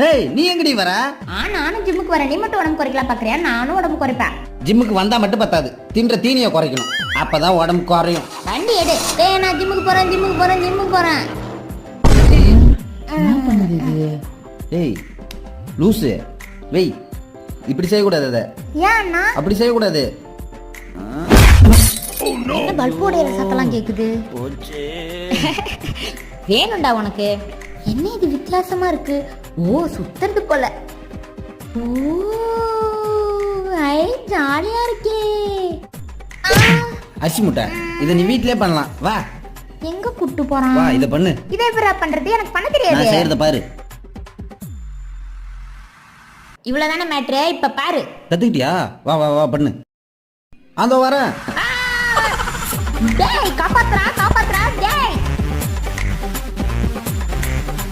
ஏய் நீ எங்கடி வர? நானும் ஜிம்முக்கு வரேன். நீ மட்டும் உடம்பு குறைக்கலாம் பாக்குறியா? நானும் உடம்பு குறைப்பேன். ஜிம்முக்கு வந்தா மட்டும் பத்தாது, தின்ற தீனியை குறைக்கணும், அப்பதான் உடம்பு குறையும். வண்டி எடு. டேய் நான் ஜிம்முக்கு போறேன். என்ன பண்ணுது இது? ஏய் லூசு, வெய், இப்படி செய்யக்கூடாது. அதை ஏன்னா அப்படி செய்யக்கூடாது. என்ன பல்போடைய சத்தெல்லாம் கேக்குது? வேணும்டா உனக்கு? என்ன இது வித்தியாசமா இருக்கு? ஓ சுத்துறது போல. ஓ ஐ ஜாலியா இருக்கே. அரிசி முட்டை, இதை நீ வீட்லயே பண்ணலாம். வா எங்க கூட்டு போறான்? வா இதை பண்ணு. இதை எப்படிடா பண்றது? எனக்கு பண்ண நான் தெரியாது. செய்யறத பாரு. இவ்வளவுதானே மேட்ரு, இப்ப பாரு. கத்துக்கிட்டியா? வா வா வா பண்ணு. அதோ வரேன். டேய் காப்பாத்துறா.